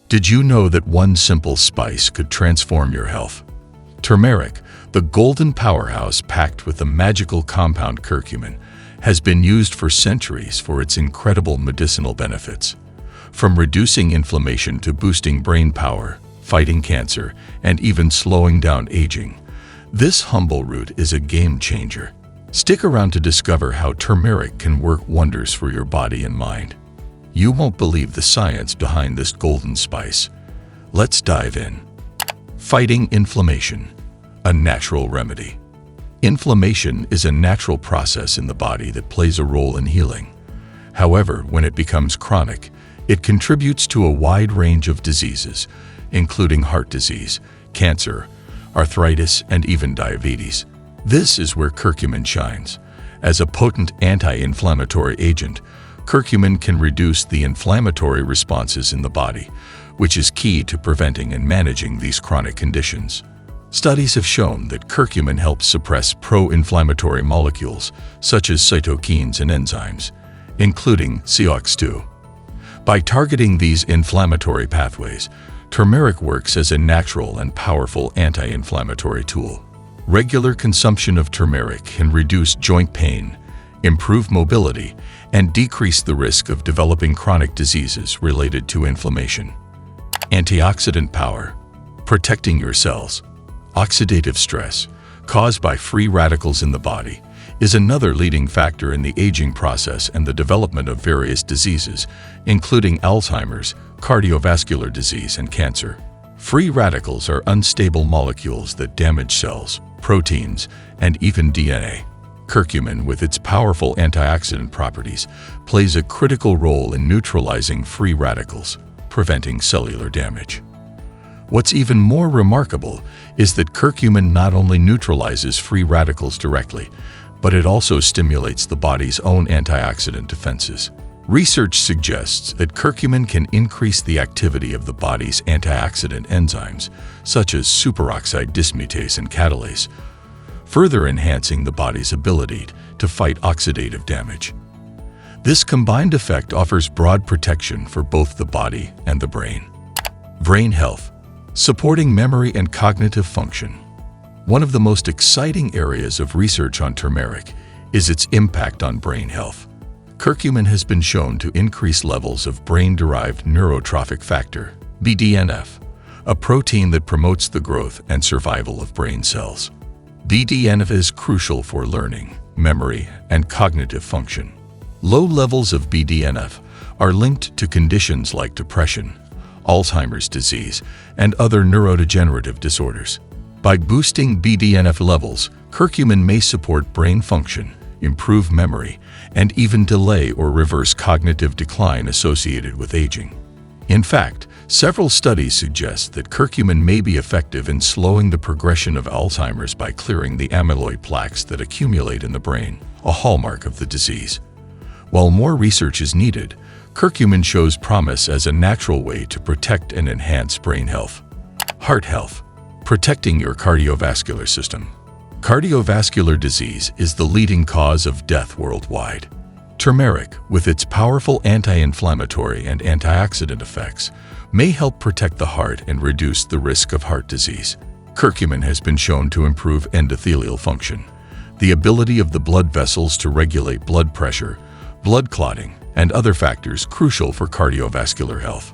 Did you know that one simple spice could transform your health? Turmeric, the golden powerhouse packed with the magical compound curcumin, has been used for centuries for its incredible medicinal benefits. From reducing inflammation to boosting brain power, fighting cancer, and even slowing down aging, this humble root is a game changer. Stick around to discover how turmeric can work wonders for your body and mind. You won't believe the science behind this golden spice. Let's dive in. Fighting inflammation, a natural remedy. Inflammation is a natural process in the body that plays a role in healing. However, when it becomes chronic, it contributes to a wide range of diseases, including heart disease, cancer, arthritis, and even diabetes. This is where curcumin shines. As a potent anti-inflammatory agent, curcumin can reduce the inflammatory responses in the body, which is key to preventing and managing these chronic conditions. Studies have shown that curcumin helps suppress pro-inflammatory molecules such as cytokines and enzymes, including COX-2. By targeting these inflammatory pathways, turmeric works as a natural and powerful anti-inflammatory tool. Regular consumption of turmeric can reduce joint pain, improve mobility, and decrease the risk of developing chronic diseases related to inflammation. Antioxidant power, protecting your cells. Oxidative stress, caused by free radicals in the body, is another leading factor in the aging process and the development of various diseases, including Alzheimer's, cardiovascular disease, and cancer. Free radicals are unstable molecules that damage cells, proteins, and even DNA. Curcumin, with its powerful antioxidant properties, plays a critical role in neutralizing free radicals, preventing cellular damage. What's even more remarkable is that curcumin not only neutralizes free radicals directly, but it also stimulates the body's own antioxidant defenses. Research suggests that curcumin can increase the activity of the body's antioxidant enzymes, such as superoxide dismutase and catalase, further enhancing the body's ability to fight oxidative damage. This combined effect offers broad protection for both the body and the brain. Brain health, supporting memory and cognitive function. One of the most exciting areas of research on turmeric is its impact on brain health. Curcumin has been shown to increase levels of brain-derived neurotrophic factor, BDNF, a protein that promotes the growth and survival of brain cells. BDNF is crucial for learning, memory, and cognitive function. Low levels of BDNF are linked to conditions like depression, Alzheimer's disease, and other neurodegenerative disorders. By boosting BDNF levels, curcumin may support brain function, improve memory, and even delay or reverse cognitive decline associated with aging. In fact, several studies suggest that curcumin may be effective in slowing the progression of Alzheimer's by clearing the amyloid plaques that accumulate in the brain, a hallmark of the disease. While more research is needed, curcumin shows promise as a natural way to protect and enhance brain health. Heart health, protecting your cardiovascular system. Cardiovascular disease is the leading cause of death worldwide. Turmeric, with its powerful anti-inflammatory and antioxidant effects, may help protect the heart and reduce the risk of heart disease. Curcumin has been shown to improve endothelial function, the ability of the blood vessels to regulate blood pressure, blood clotting, and other factors crucial for cardiovascular health.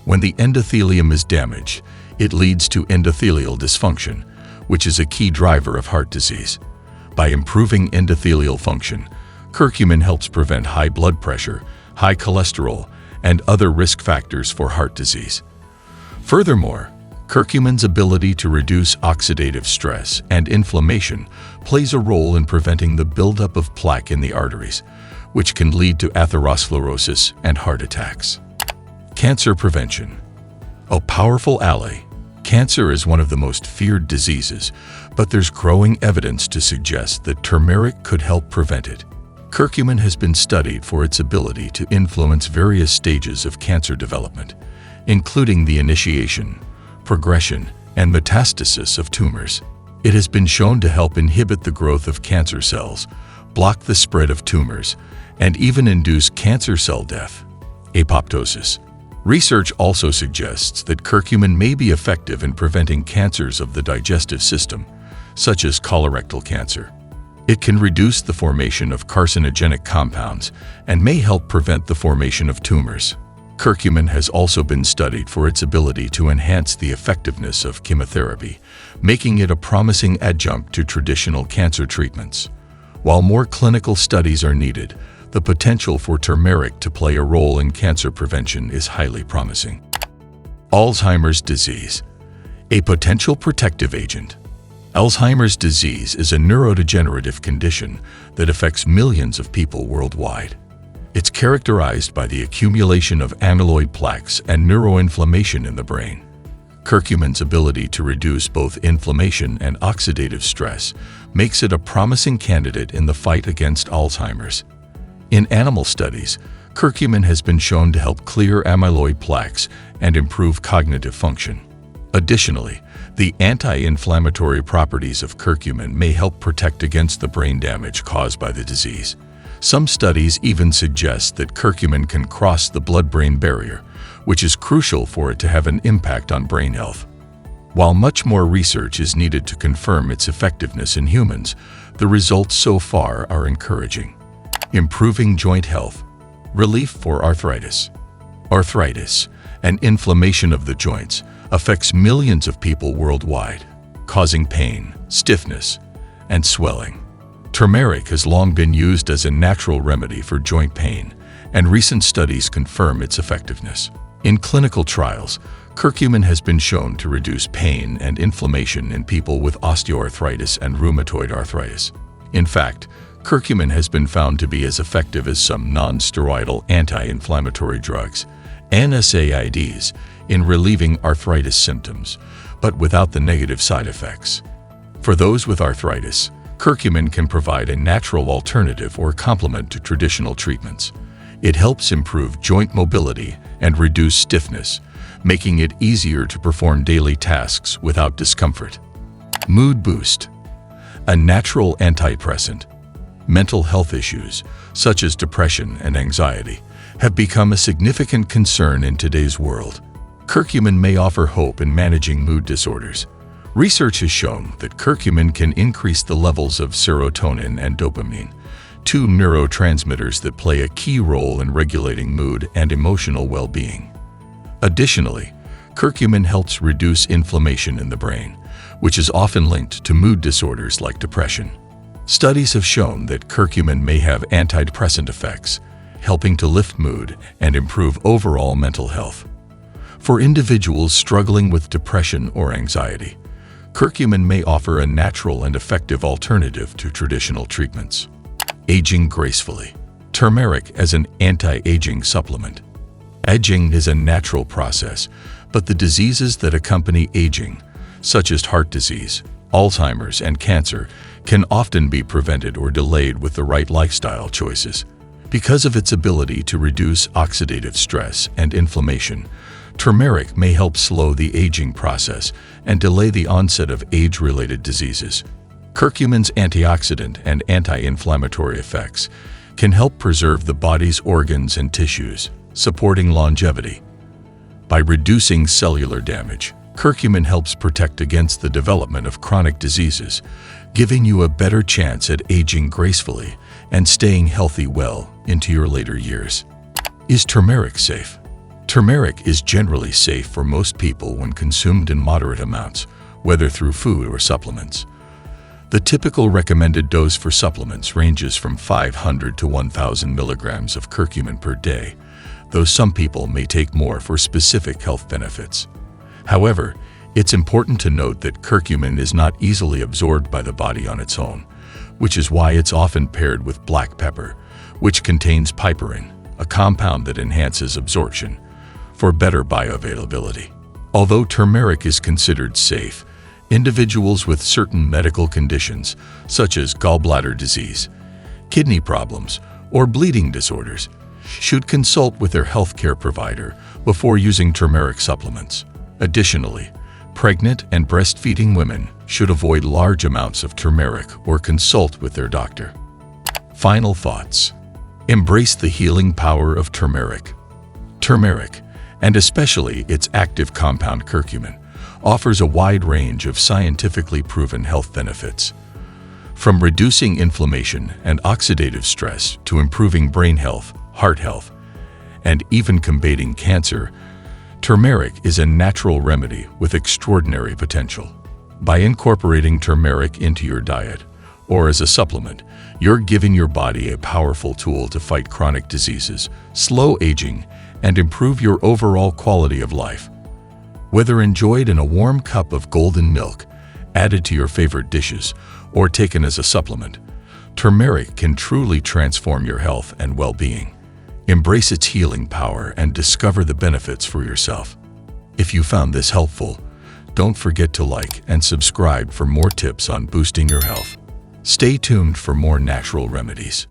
When the endothelium is damaged, it leads to endothelial dysfunction, which is a key driver of heart disease. By improving endothelial function, curcumin helps prevent high blood pressure, high cholesterol, and other risk factors for heart disease. Furthermore, curcumin's ability to reduce oxidative stress and inflammation plays a role in preventing the buildup of plaque in the arteries, which can lead to atherosclerosis and heart attacks. Cancer prevention, a powerful ally. Cancer is one of the most feared diseases, but there's growing evidence to suggest that turmeric could help prevent it. Curcumin has been studied for its ability to influence various stages of cancer development, including the initiation, progression, and metastasis of tumors. It has been shown to help inhibit the growth of cancer cells, block the spread of tumors, and even induce cancer cell death, apoptosis. Research also suggests that curcumin may be effective in preventing cancers of the digestive system, such as colorectal cancer. It can reduce the formation of carcinogenic compounds and may help prevent the formation of tumors. Curcumin has also been studied for its ability to enhance the effectiveness of chemotherapy, making it a promising adjunct to traditional cancer treatments. While more clinical studies are needed, the potential for turmeric to play a role in cancer prevention is highly promising. Alzheimer's disease, a potential protective agent. Alzheimer's disease is a neurodegenerative condition that affects millions of people worldwide. It's characterized by the accumulation of amyloid plaques and neuroinflammation in the brain. Curcumin's ability to reduce both inflammation and oxidative stress makes it a promising candidate in the fight against Alzheimer's. In animal studies, curcumin has been shown to help clear amyloid plaques and improve cognitive function. Additionally, the anti-inflammatory properties of curcumin may help protect against the brain damage caused by the disease. Some studies even suggest that curcumin can cross the blood-brain barrier, which is crucial for it to have an impact on brain health. While much more research is needed to confirm its effectiveness in humans, the results so far are encouraging. Improving joint health. Relief for arthritis. Arthritis, an inflammation of the joints, affects millions of people worldwide, causing pain, stiffness, and swelling. Turmeric has long been used as a natural remedy for joint pain, and recent studies confirm its effectiveness. In clinical trials, curcumin has been shown to reduce pain and inflammation in people with osteoarthritis and rheumatoid arthritis. In fact, curcumin has been found to be as effective as some non-steroidal anti-inflammatory drugs, NSAIDs, in relieving arthritis symptoms, but without the negative side effects. For those with arthritis, curcumin can provide a natural alternative or complement to traditional treatments. It helps improve joint mobility and reduce stiffness, making it easier to perform daily tasks without discomfort. Mood boost. A natural antidepressant. Mental health issues, such as depression and anxiety, have become a significant concern in today's world. Curcumin may offer hope in managing mood disorders. Research has shown that curcumin can increase the levels of serotonin and dopamine, two neurotransmitters that play a key role in regulating mood and emotional well-being. Additionally, curcumin helps reduce inflammation in the brain, which is often linked to mood disorders like depression. Studies have shown that curcumin may have antidepressant effects, helping to lift mood and improve overall mental health. For individuals struggling with depression or anxiety, curcumin may offer a natural and effective alternative to traditional treatments. Aging gracefully. Turmeric as an anti-aging supplement. Aging is a natural process, but the diseases that accompany aging, such as heart disease, Alzheimer's, and cancer, can often be prevented or delayed with the right lifestyle choices. Because of its ability to reduce oxidative stress and inflammation, turmeric may help slow the aging process and delay the onset of age-related diseases. Curcumin's antioxidant and anti-inflammatory effects can help preserve the body's organs and tissues, supporting longevity. By reducing cellular damage, curcumin helps protect against the development of chronic diseases, giving you a better chance at aging gracefully and staying healthy well into your later years. Is turmeric safe? Turmeric is generally safe for most people when consumed in moderate amounts, whether through food or supplements. The typical recommended dose for supplements ranges from 500 to 1,000 milligrams of curcumin per day, though some people may take more for specific health benefits. However, it's important to note that curcumin is not easily absorbed by the body on its own, which is why it's often paired with black pepper, which contains piperine, a compound that enhances absorption, for better bioavailability. Although turmeric is considered safe, individuals with certain medical conditions, such as gallbladder disease, kidney problems, or bleeding disorders, should consult with their healthcare provider before using turmeric supplements. Additionally, pregnant and breastfeeding women should avoid large amounts of turmeric or consult with their doctor. Final thoughts. Embrace the healing power of turmeric. Turmeric, and especially its active compound curcumin, offers a wide range of scientifically proven health benefits. From reducing inflammation and oxidative stress to improving brain health, heart health, and even combating cancer, turmeric is a natural remedy with extraordinary potential. By incorporating turmeric into your diet, or as a supplement, you're giving your body a powerful tool to fight chronic diseases, slow aging, and improve your overall quality of life. Whether enjoyed in a warm cup of golden milk, added to your favorite dishes, or taken as a supplement, turmeric can truly transform your health and well-being. Embrace its healing power and discover the benefits for yourself. If you found this helpful, don't forget to like and subscribe for more tips on boosting your health. Stay tuned for more natural remedies.